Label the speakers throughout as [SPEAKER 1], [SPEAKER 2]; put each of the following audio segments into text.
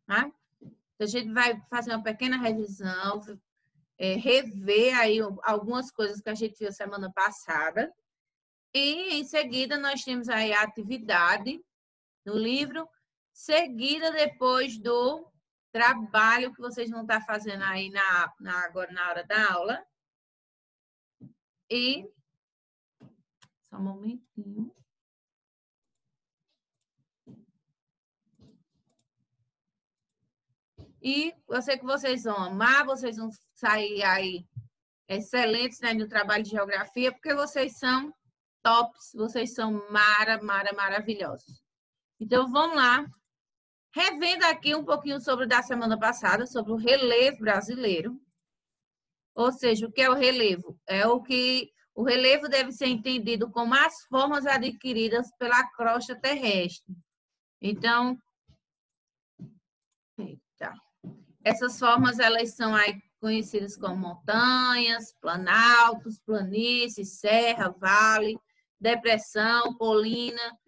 [SPEAKER 1] tá? A gente vai fazer uma pequena revisão, rever aí algumas coisas que a gente viu semana passada. E, em seguida, nós temos aí a atividade no livro, seguida depois do trabalho que vocês vão estar fazendo aí agora na hora da aula. E... Só um momentinho. E eu sei que vocês vão amar, vocês vão sair aí excelentes, né, no trabalho de geografia, porque vocês são tops, vocês são maravilhosos. Então, vamos lá. Revendo aqui um pouquinho sobre da semana passada, sobre o relevo brasileiro. Ou seja, o que é o relevo? O relevo deve ser entendido como as formas adquiridas pela crosta terrestre. Então, essas formas, elas são aí conhecidas como montanhas, planaltos, planícies, serra, vale, depressão, colina.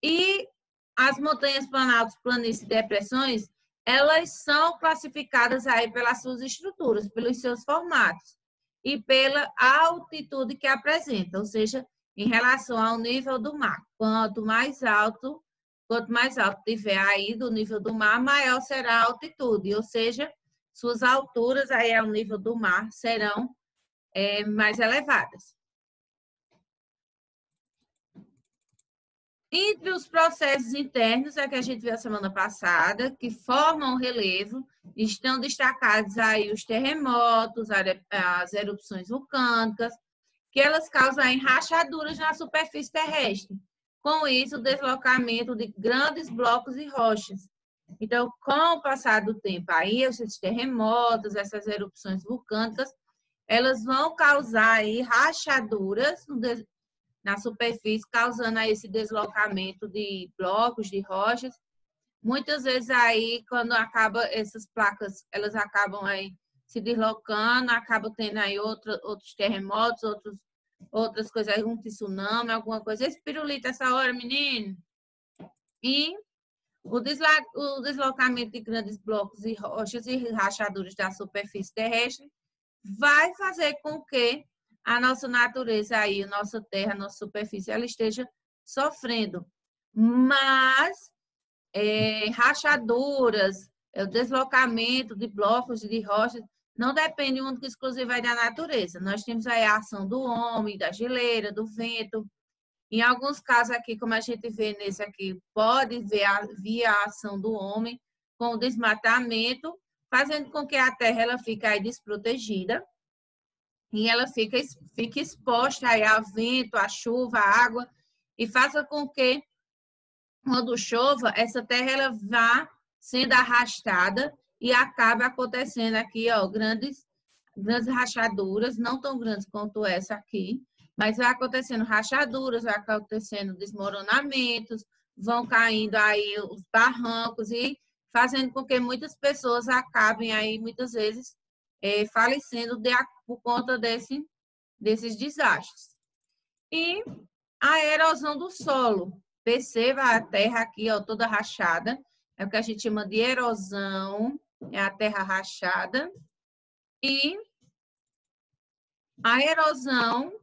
[SPEAKER 1] E as montanhas, planaltos, planícies e depressões, elas são classificadas aí pelas suas estruturas, pelos seus formatos e pela altitude que apresenta, ou seja, em relação ao nível do mar. Quanto mais alto tiver aí do nível do mar, maior será a altitude, ou seja, suas alturas aí ao nível do mar serão mais elevadas. Entre os processos internos, que a gente viu a semana passada, que formam o relevo, estão destacados aí os terremotos, as erupções vulcânicas, que elas causam aí rachaduras na superfície terrestre. Com isso, o deslocamento de grandes blocos e rochas. Então, com o passar do tempo, aí esses terremotos, essas erupções vulcânicas, elas vão causar aí rachaduras na superfície, causando aí esse deslocamento de blocos, de rochas. Muitas vezes aí, quando acaba essas placas, elas acabam aí se deslocando, acabam tendo aí outros terremotos, outras coisas, aí, um tsunami, alguma coisa. Esse pirulito essa hora, menino. E o deslocamento de grandes blocos e rochas e rachaduras da superfície terrestre vai fazer com que a nossa natureza aí, a nossa terra, a nossa superfície, ela esteja sofrendo. Mas rachaduras, o deslocamento de blocos e de rochas, não depende única e exclusivamente da natureza. Nós temos aí a ação do homem, da geleira, do vento. Em alguns casos aqui, como a gente vê nesse aqui, pode ver via a ação do homem, com o desmatamento, fazendo com que a terra ela fique aí desprotegida e ela fique exposta aí ao vento, à chuva, à água, e faça com que, quando chova, essa terra ela vá sendo arrastada e acaba acontecendo aqui, ó, grandes rachaduras, não tão grandes quanto essa aqui, mas vai acontecendo rachaduras, vai acontecendo desmoronamentos, vão caindo aí os barrancos e fazendo com que muitas pessoas acabem aí, muitas vezes, falecendo por conta desses desastres. E a erosão do solo. Perceba a terra aqui, ó, toda rachada. É o que a gente chama de erosão, é a terra rachada. E a erosão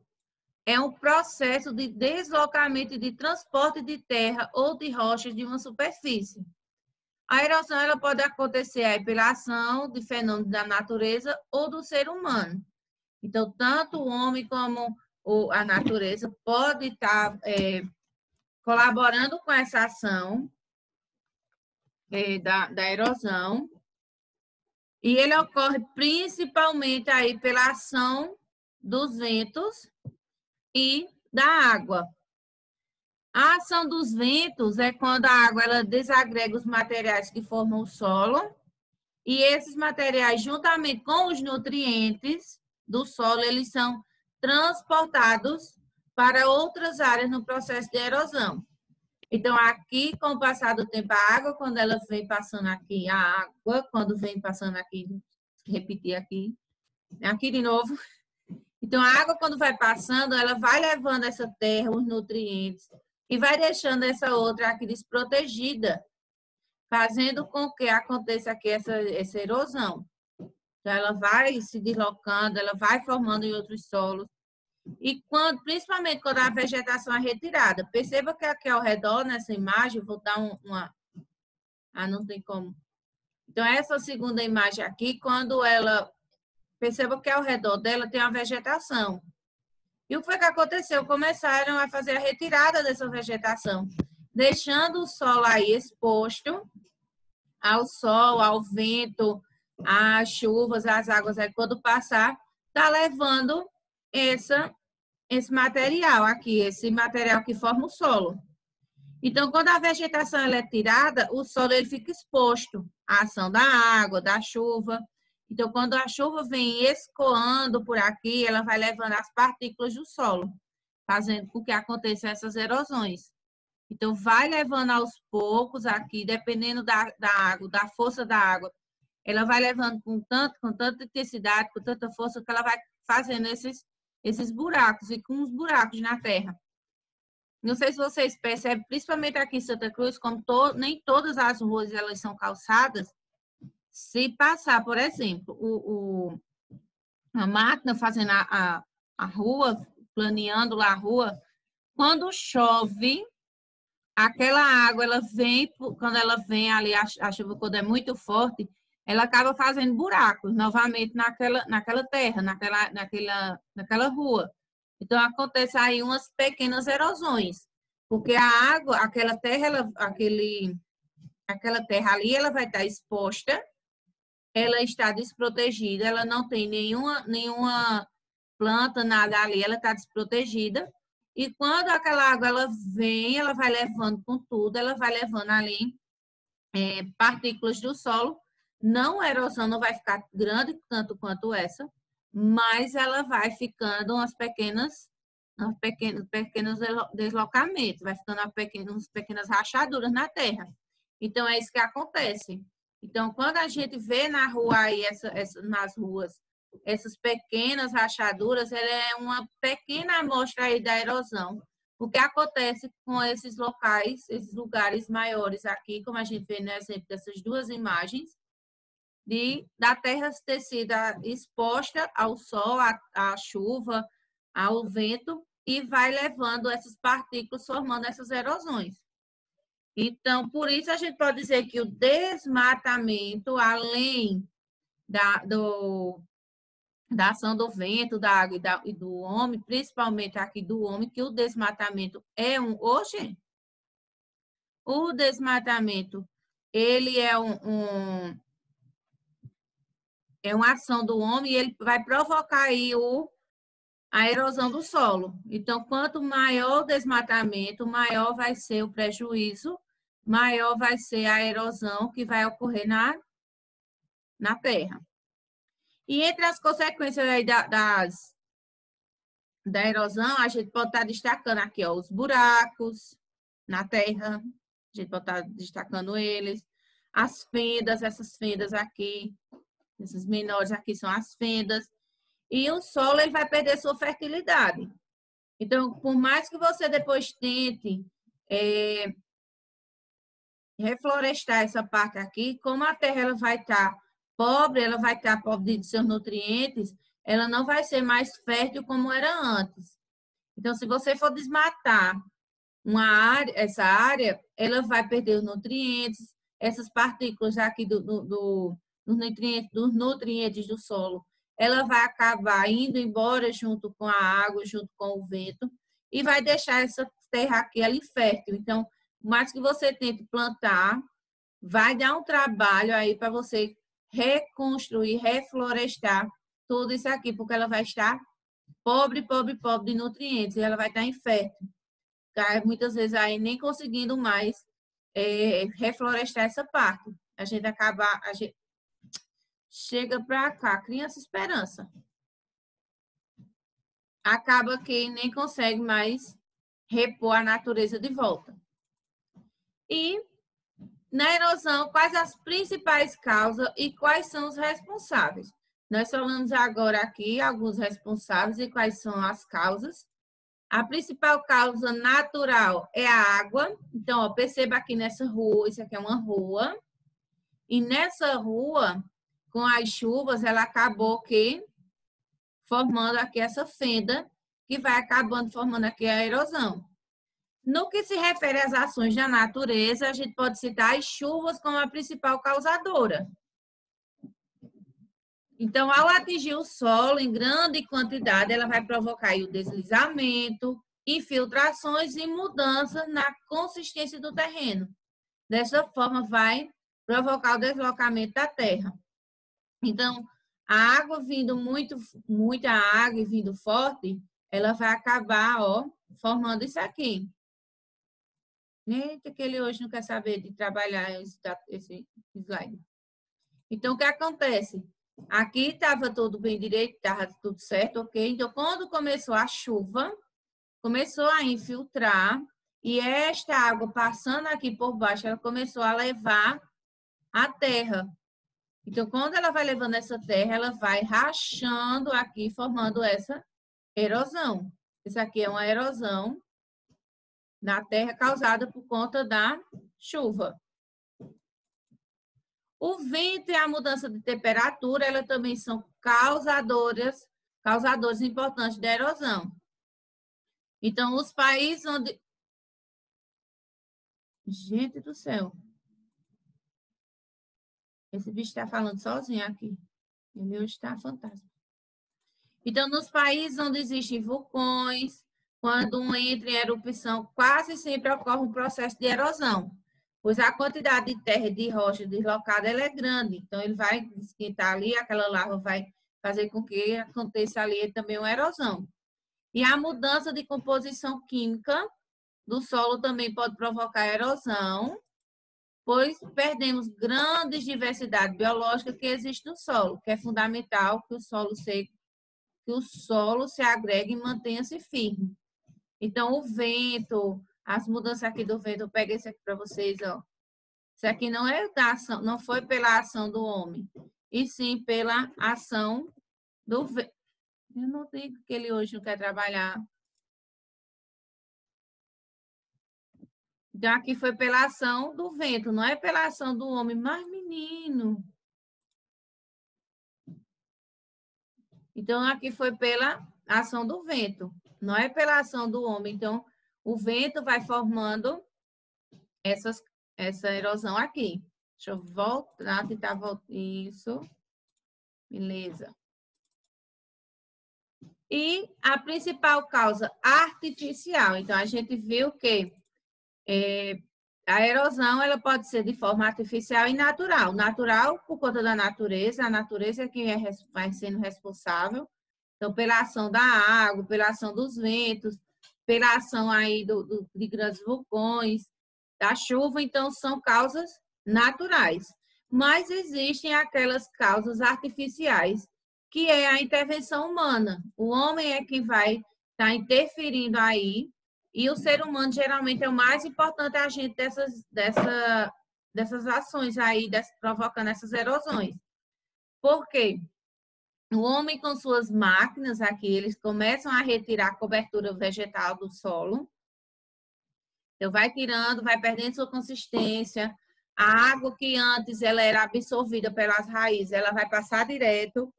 [SPEAKER 1] é um processo de deslocamento e de transporte de terra ou de rochas de uma superfície. A erosão ela pode acontecer aí pela ação de fenômenos da natureza ou do ser humano. Então, tanto o homem como a natureza pode estar colaborando com essa ação da erosão. E ele ocorre principalmente aí pela ação dos ventos e da água. A ação dos ventos é quando a água ela desagrega os materiais que formam o solo e esses materiais, juntamente com os nutrientes do solo, eles são transportados para outras áreas no processo de erosão. Então, aqui, com o passar do tempo, a água, quando ela vem passando aqui, repetir aqui de novo. Então, a água, quando vai passando, ela vai levando essa terra, os nutrientes, e vai deixando essa outra aqui desprotegida. fazendo com que aconteça aqui essa erosão. Então, ela vai se deslocando, ela vai formando em outros solos. E principalmente quando a vegetação é retirada. Perceba que aqui ao redor, nessa imagem, eu vou dar uma... Ah, não tem como. Então, essa segunda imagem aqui, quando ela... Perceba que ao redor dela tem uma vegetação. E o que foi que aconteceu? Começaram a fazer a retirada dessa vegetação, deixando o solo aí exposto ao sol, ao vento, às chuvas, às águas. Aí, quando passar, está levando esse material aqui, esse material que forma o solo. Então, quando a vegetação ela é tirada, o solo ele fica exposto à ação da água, da chuva. Então, quando a chuva vem escoando por aqui, ela vai levando as partículas do solo, fazendo com que aconteçam essas erosões. Então, vai levando aos poucos aqui, dependendo da água, da força da água, ela vai levando com tanta intensidade, com tanta força, que ela vai fazendo esses buracos, e com os buracos na terra. Não sei se vocês percebem, principalmente aqui em Santa Cruz, como nem todas as ruas elas são calçadas. Se passar, por exemplo, a máquina fazendo a rua, planeando lá a rua, quando chove, aquela água, quando ela vem ali, a chuva quando é muito forte, ela acaba fazendo buracos novamente naquela terra, naquela rua. Então, acontece aí umas pequenas erosões, porque a água, aquela terra ali, ela vai estar exposta, ela está desprotegida, ela não tem nenhuma planta, nada ali, ela está desprotegida. E quando aquela água ela vem, ela vai levando com tudo, ela vai levando ali partículas do solo. Não, a erosão não vai ficar grande tanto quanto essa, mas ela vai ficando pequenos deslocamentos, vai ficando umas pequenas rachaduras na terra. Então, é isso que acontece. Então, quando a gente vê na rua aí, nas ruas, essas pequenas rachaduras, ela é uma pequena amostra aí da erosão. O que acontece com esses locais, esses lugares maiores aqui, como a gente vê no exemplo dessas duas imagens, da terra ter sido exposta ao sol, à chuva, ao vento, e vai levando essas partículas, formando essas erosões. Então, por isso a gente pode dizer que o desmatamento, além da ação do vento, da água e do homem, principalmente aqui do homem, que o desmatamento é o desmatamento, ele é uma ação do homem e ele vai provocar aí a erosão do solo. Então, quanto maior o desmatamento, maior vai ser o prejuízo, maior vai ser a erosão que vai ocorrer na terra. E entre as consequências aí da erosão, a gente pode estar destacando aqui, ó, os buracos na terra, a gente pode estar destacando eles, as fendas, essas fendas aqui, essas menores aqui são as fendas, e o solo ele vai perder sua fertilidade. Então, por mais que você depois tente reflorestar essa parte aqui, como a terra ela vai estar pobre de seus nutrientes, ela não vai ser mais fértil como era antes. Então, se você for desmatar essa área, ela vai perder os nutrientes, essas partículas aqui dos nutrientes do solo, ela vai acabar indo embora junto com a água, junto com o vento, e vai deixar essa terra aqui ela infértil. Então, mais que você tente plantar, vai dar um trabalho aí para você reconstruir, reflorestar tudo isso aqui, porque ela vai estar pobre de nutrientes, e ela vai estar infértil. Muitas vezes aí nem conseguindo mais reflorestar essa parte. A gente chega para cá, criança esperança. Acaba que nem consegue mais repor a natureza de volta. E na erosão, quais as principais causas e quais são os responsáveis? Nós falamos agora aqui alguns responsáveis e quais são as causas. A principal causa natural é a água. Então, ó, perceba aqui nessa rua, isso aqui é uma rua. E nessa rua, com as chuvas, ela acabou que formando aqui essa fenda, que vai acabando formando aqui a erosão. No que se refere às ações da natureza, a gente pode citar as chuvas como a principal causadora. Então, ao atingir o solo em grande quantidade, ela vai provocar o deslizamento, infiltrações e mudanças na consistência do terreno. Dessa forma, vai provocar o deslocamento da terra. Então, a água vindo muita água e vindo forte, ela vai acabar, ó, formando isso aqui. Eita, que ele hoje não quer saber de trabalhar esse slide. Então, o que acontece? Aqui estava tudo bem direito, estava tudo certo, ok? Então, quando começou a chuva, começou a infiltrar e esta água passando aqui por baixo, ela começou a levar a terra. Então, quando ela vai levando essa terra, ela vai rachando aqui, formando essa erosão. Isso aqui é uma erosão na terra causada por conta da chuva. O vento e a mudança de temperatura, elas também são causadores importantes da erosão. Então, os países onde... Gente do céu. Esse bicho está falando sozinho aqui. Ele hoje está fantástico. Então, nos países onde existem vulcões, quando um entra em erupção, quase sempre ocorre um processo de erosão, pois a quantidade de terra e de rocha deslocada ela é grande. Então, ele vai esquentar ali, aquela lava vai fazer com que aconteça ali também uma erosão. E a mudança de composição química do solo também pode provocar erosão, pois perdemos grande diversidade biológica que existe no solo, que é fundamental que o solo se agregue e mantenha-se firme. Então, o vento, as mudanças aqui do vento, eu pego esse aqui para vocês, ó. Isso aqui não é da ação, não foi pela ação do homem, e sim pela ação do vento. Eu não digo que ele hoje não quer trabalhar. Então, aqui foi pela ação do vento, não é pela ação do homem. Mas, menino... Então, aqui foi pela ação do vento, não é pela ação do homem. Então, o vento vai formando essa erosão aqui. Deixa eu voltar, tentar voltar. Isso. Beleza. E a principal causa artificial. Então, a gente viu que a erosão ela pode ser de forma artificial e natural. Natural por conta da natureza, a natureza é quem vai sendo responsável. Então, pela ação da água, pela ação dos ventos, pela ação aí de grandes vulcões, da chuva, então são causas naturais. Mas existem aquelas causas artificiais, que é a intervenção humana. O homem é quem vai estar interferindo aí, e o ser humano geralmente é o mais importante agente dessas ações aí, provocando essas erosões. Por quê? O homem com suas máquinas aqui, eles começam a retirar a cobertura vegetal do solo. Então, vai tirando, vai perdendo sua consistência. A água que antes ela era absorvida pelas raízes, ela vai passar direto,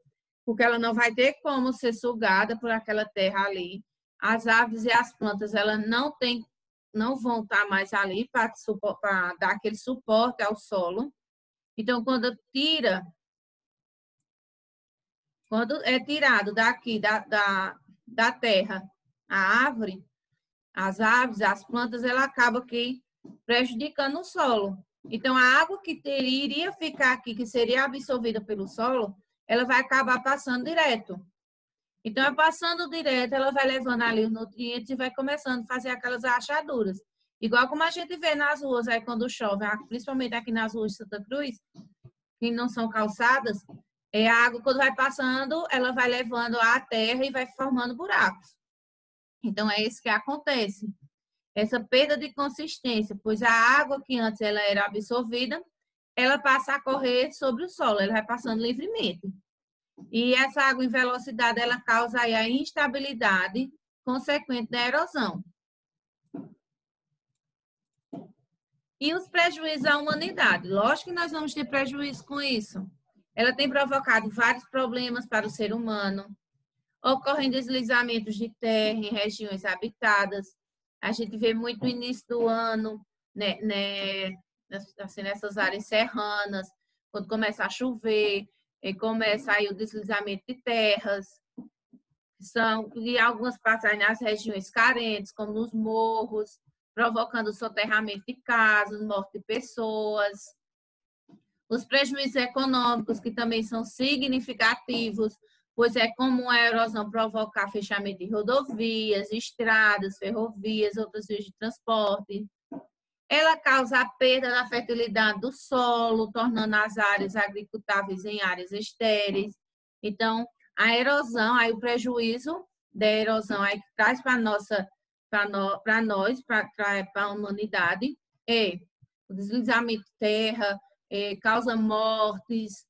[SPEAKER 1] porque ela não vai ter como ser sugada por aquela terra ali. As árvores e as plantas, elas não vão estar mais ali para dar aquele suporte ao solo. Então, quando é tirado daqui da terra a árvore, as aves, as plantas, ela acaba aqui prejudicando o solo. Então, a água que iria ficar aqui, que seria absorvida pelo solo, ela vai acabar passando direto. Então, passando direto, ela vai levando ali os nutrientes e vai começando a fazer aquelas rachaduras. Igual como a gente vê nas ruas, aí quando chove, principalmente aqui nas ruas de Santa Cruz, que não são calçadas, a água, quando vai passando, ela vai levando a terra e vai formando buracos. Então, é isso que acontece. Essa perda de consistência, pois a água que antes ela era absorvida, ela passa a correr sobre o solo, ela vai passando livremente. E essa água em velocidade, ela causa aí a instabilidade consequente da erosão. E os prejuízos à humanidade? Lógico que nós vamos ter prejuízo com isso. Ela tem provocado vários problemas para o ser humano. Ocorrem deslizamentos de terra em regiões habitadas. A gente vê muito no início do ano, assim, nessas áreas serranas, quando começa a chover, e começa aí o deslizamento de terras. E algumas passagens nas regiões carentes, como nos morros, provocando soterramento de casas, morte de pessoas. Os prejuízos econômicos, que também são significativos, pois é comum a erosão provocar fechamento de rodovias, estradas, ferrovias, outras vias de transporte. Ela causa a perda da fertilidade do solo, tornando as áreas agricultáveis em áreas estéreis. Então, a erosão, aí o prejuízo da erosão aí que traz para a humanidade, é o deslizamento de terra, causa mortes,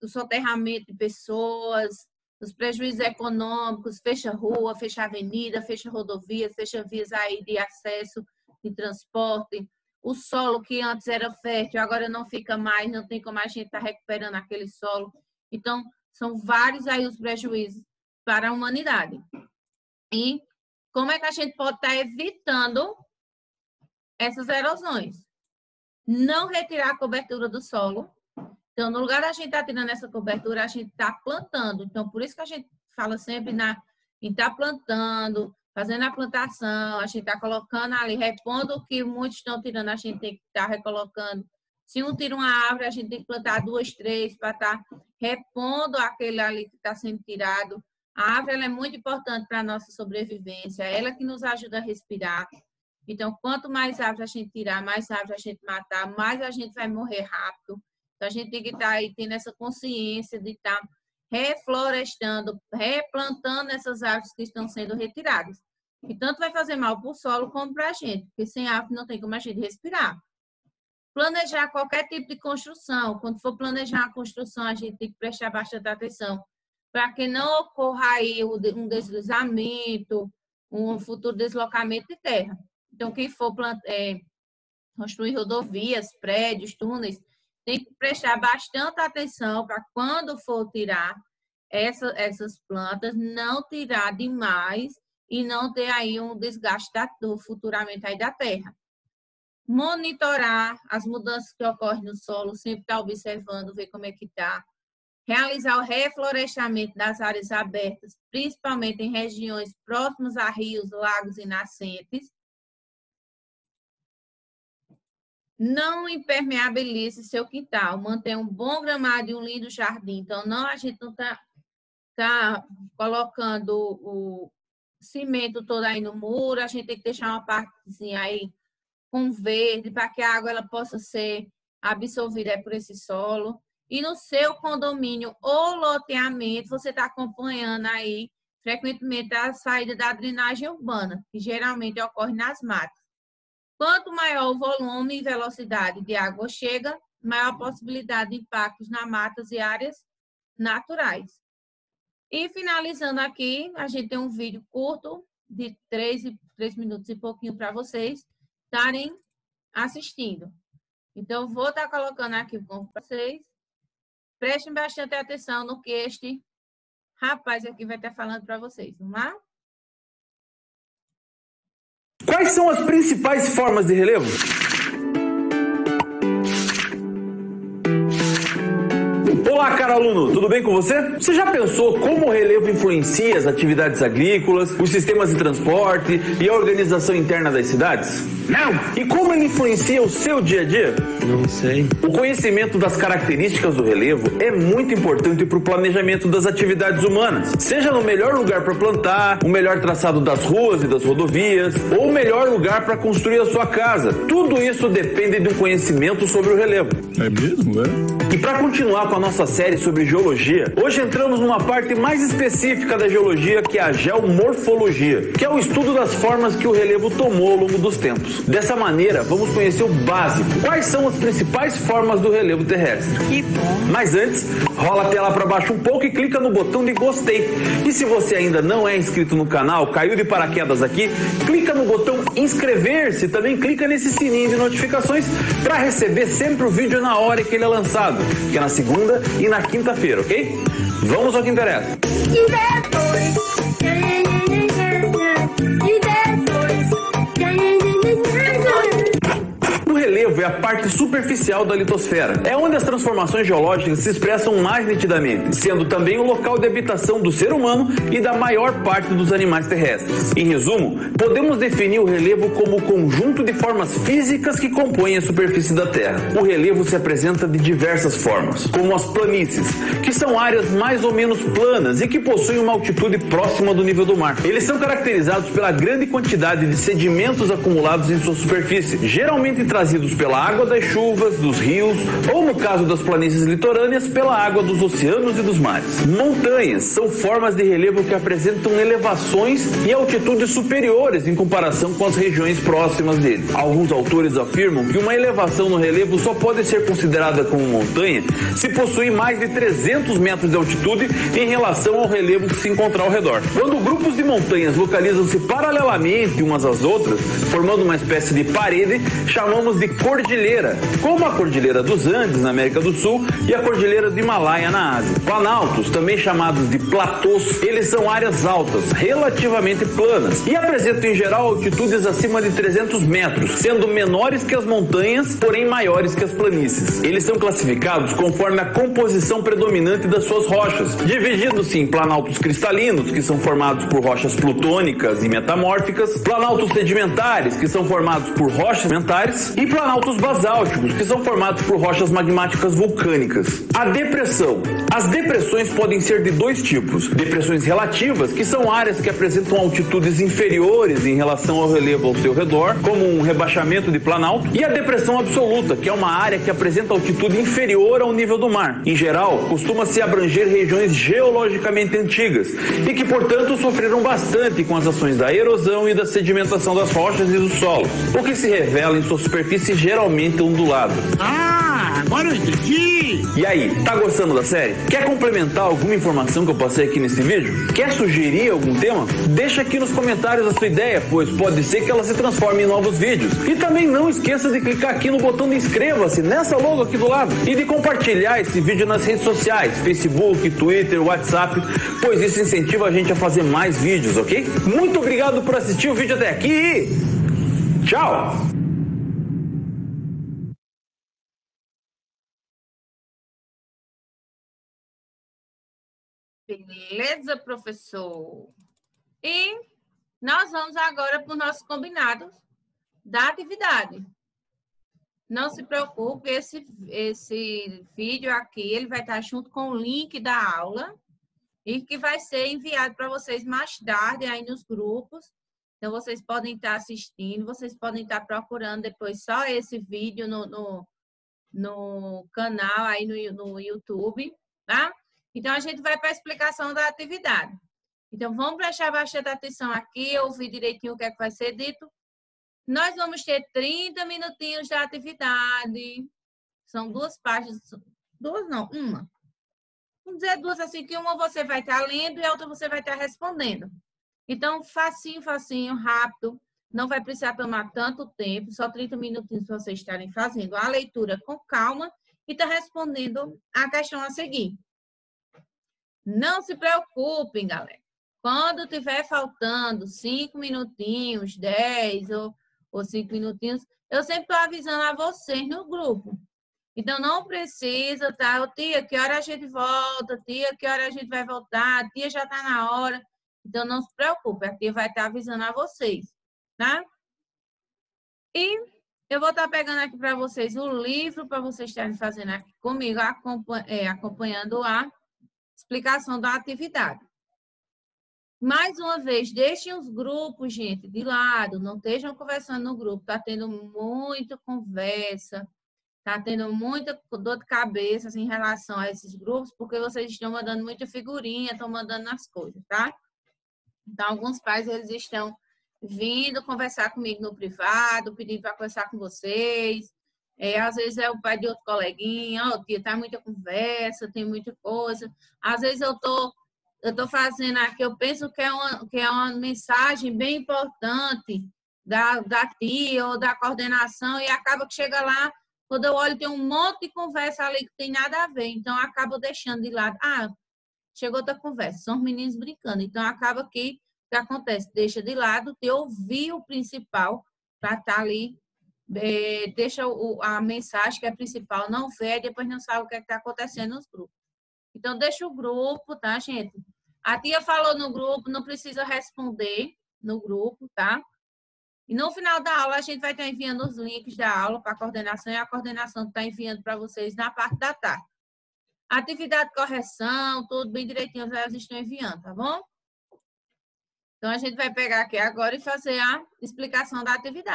[SPEAKER 1] o soterramento de pessoas, os prejuízos econômicos, fecha rua, fecha avenida, fecha rodovias, fecha vias aí de acesso, de transporte. O solo que antes era fértil, agora não fica mais, não tem como a gente estar recuperando aquele solo. Então, são vários aí os prejuízos para a humanidade. E como é que a gente pode estar evitando essas erosões? Não retirar a cobertura do solo. Então, no lugar da gente estar tirando essa cobertura, a gente está plantando. Então, por isso que a gente fala sempre em estar plantando, fazendo a plantação, a gente está colocando ali, repondo o que muitos estão tirando, a gente tem que estar recolocando. Se um tira uma árvore, a gente tem que plantar 2, 3 para estar repondo aquele ali que está sendo tirado. A árvore ela é muito importante para a nossa sobrevivência, é ela que nos ajuda a respirar. Então, quanto mais árvores a gente tirar, mais árvores a gente matar, mais a gente vai morrer rápido. Então, a gente tem que estar aí tendo essa consciência de estar reflorestando, replantando essas árvores que estão sendo retiradas. E tanto vai fazer mal para o solo como para a gente, porque sem árvore não tem como a gente respirar. Planejar qualquer tipo de construção. Quando for planejar a construção, a gente tem que prestar bastante atenção para que não ocorra aí um deslizamento, um futuro deslocamento de terra. Então, quem for construir rodovias, prédios, túneis, tem que prestar bastante atenção para quando for tirar essas plantas, não tirar demais e não ter aí um desgaste futuramente aí da terra. Monitorar as mudanças que ocorrem no solo, sempre estar observando, ver como é que está. Realizar o reflorestamento das áreas abertas, principalmente em regiões próximas a rios, lagos e nascentes. Não impermeabilize seu quintal, mantenha um bom gramado e um lindo jardim. Então, a gente não está colocando o cimento todo aí no muro, a gente tem que deixar uma partezinha aí com verde, para que a água ela possa ser absorvida por esse solo. E no seu condomínio ou loteamento, você está acompanhando aí, frequentemente, a saída da drenagem urbana, que geralmente ocorre nas matas. Quanto maior o volume e velocidade de água chega, maior a possibilidade de impactos nas matas e áreas naturais. E finalizando aqui, a gente tem um vídeo curto de 3 minutos e pouquinho para vocês estarem assistindo. Então, vou estar colocando aqui para vocês. Prestem bastante atenção no que este rapaz aqui vai estar falando para vocês. Vamos lá?
[SPEAKER 2] Quais são as principais formas de relevo? Olá, caro aluno, tudo bem com você? Você já pensou como o relevo influencia as atividades agrícolas, os sistemas de transporte e a organização interna das cidades? Não! E como ele influencia o seu dia a dia? Não sei. O conhecimento das características do relevo é muito importante para o planejamento das atividades humanas. Seja no melhor lugar para plantar, o melhor traçado das ruas e das rodovias, ou o melhor lugar para construir a sua casa. Tudo isso depende de um conhecimento sobre o relevo.
[SPEAKER 3] É mesmo, é?
[SPEAKER 2] E para continuar com a nossa série sobre geologia, hoje entramos numa parte mais específica da geologia, que é a geomorfologia, que é o estudo das formas que o relevo tomou ao longo dos tempos. Dessa maneira, vamos conhecer o básico. Quais são as as principais formas do relevo terrestre.
[SPEAKER 3] Que bom.
[SPEAKER 2] Mas antes, rola a tela para baixo um pouco e clica no botão de gostei. E se você ainda não é inscrito no canal, caiu de paraquedas aqui, clica no botão inscrever-se, também clica nesse sininho de notificações para receber sempre o vídeo na hora que ele é lançado, que é na segunda e na quinta-feira, ok? Vamos ao que interessa. O relevo é a parte superficial da litosfera. É onde as transformações geológicas se expressam mais nitidamente, sendo também o local de habitação do ser humano e da maior parte dos animais terrestres. Em resumo, podemos definir o relevo como o conjunto de formas físicas que compõem a superfície da Terra. O relevo se apresenta de diversas formas, como as planícies, que são áreas mais ou menos planas e que possuem uma altitude próxima do nível do mar. Eles são caracterizados pela grande quantidade de sedimentos acumulados em sua superfície, geralmente trazidos pela água das chuvas, dos rios, ou no caso das planícies litorâneas, pela água dos oceanos e dos mares. Montanhas são formas de relevo que apresentam elevações e altitudes superiores em comparação com as regiões próximas dele. Alguns autores afirmam que uma elevação no relevo só pode ser considerada como montanha se possuir mais de 300 metros de altitude em relação ao relevo que se encontra ao redor. Quando grupos de montanhas localizam-se paralelamente umas às outras, formando uma espécie de parede, chamamos de cordilheira, como a Cordilheira dos Andes, na América do Sul, e a Cordilheira do Himalaia, na Ásia. Planaltos, também chamados de platôs, eles são áreas altas, relativamente planas, e apresentam em geral altitudes acima de 300 metros, sendo menores que as montanhas, porém maiores que as planícies. Eles são classificados conforme a composição predominante das suas rochas, dividindo-se em planaltos cristalinos, que são formados por rochas plutônicas e metamórficas, planaltos sedimentares, que são formados por rochas sedimentares, e planaltos basálticos, que são formados por rochas magmáticas vulcânicas. A depressão. As depressões podem ser de dois tipos. Depressões relativas, que são áreas que apresentam altitudes inferiores em relação ao relevo ao seu redor, como um rebaixamento de planalto, e a depressão absoluta, que é uma área que apresenta altitude inferior ao nível do mar. Em geral, costuma-se abranger regiões geologicamente antigas e que, portanto, sofreram bastante com as ações da erosão e da sedimentação das rochas e do solo, o que se revela em sua superfície geralmente ondulada.
[SPEAKER 3] Ah, agora eu entendi!
[SPEAKER 2] E aí, tá gostando da série? Quer complementar alguma informação que eu passei aqui nesse vídeo? Quer sugerir algum tema? Deixa aqui nos comentários a sua ideia, pois pode ser que ela se transforme em novos vídeos. E também não esqueça de clicar aqui no botão de inscreva-se, nessa logo aqui do lado, e de compartilhar esse vídeo nas redes sociais, Facebook, Twitter, WhatsApp, pois isso incentiva a gente a fazer mais vídeos, ok? Muito obrigado por assistir o vídeo até aqui e tchau!
[SPEAKER 1] Beleza, professor? E nós vamos agora para os nossos combinados da atividade. Não se preocupe, esse vídeo aqui, ele vai estar junto com o link da aula e que vai ser enviado para vocês mais tarde aí nos grupos. Então, vocês podem estar assistindo, vocês podem estar procurando depois só esse vídeo no canal aí no YouTube, tá? Então, a gente vai para a explicação da atividade. Então, vamos prestar bastante atenção aqui, ouvir direitinho o que é que vai ser dito. Nós vamos ter 30 minutinhos de atividade. São duas páginas. Duas não, uma. Vamos dizer duas assim, que uma você vai estar lendo e a outra você vai estar respondendo. Então, facinho, facinho, rápido. Não vai precisar tomar tanto tempo, só 30 minutinhos para vocês estarem fazendo a leitura com calma e estar respondendo a questão a seguir. Não se preocupem, galera. Quando tiver faltando 5 minutinhos, 10 ou 5 minutinhos, eu sempre estou avisando a vocês no grupo. Então, não precisa, tá? Tia, que hora a gente volta? Tia, que hora a gente vai voltar? Tia, já está na hora. Então, não se preocupe, a tia vai estar avisando a vocês, tá? E eu vou estar pegando aqui para vocês o livro, para vocês estarem fazendo aqui comigo, acompanhando a explicação da atividade. Mais uma vez, deixem os grupos, gente, de lado. Não estejam conversando no grupo. Está tendo muita conversa. Está tendo muita dor de cabeça assim, em relação a esses grupos, porque vocês estão mandando muita figurinha, estão mandando as coisas, tá? Então, alguns pais, eles estão vindo conversar comigo no privado, pedindo para conversar com vocês. Às vezes é o pai de outro coleguinha, ó, tia, tá muita conversa, tem muita coisa. Às vezes eu tô fazendo aqui, eu penso que é uma mensagem bem importante da tia ou da coordenação e acaba que chega lá, quando eu olho, tem um monte de conversa ali que tem nada a ver. Então, eu acabo deixando de lado. Ah, chegou outra conversa, são os meninos brincando. Então, acaba que o que acontece? Deixa de lado, de ouvir o principal para estar ali, deixa a mensagem que é principal, não vê, e depois não sabe o que está acontecendo nos grupos. Então, deixa o grupo, tá, gente? A tia falou no grupo, não precisa responder no grupo, tá? E no final da aula, a gente vai estar enviando os links da aula para a coordenação e a coordenação está enviando para vocês na parte da tarde. Atividade de correção, tudo bem direitinho, elas estão enviando, tá bom? Então, a gente vai pegar aqui agora e fazer a explicação da atividade.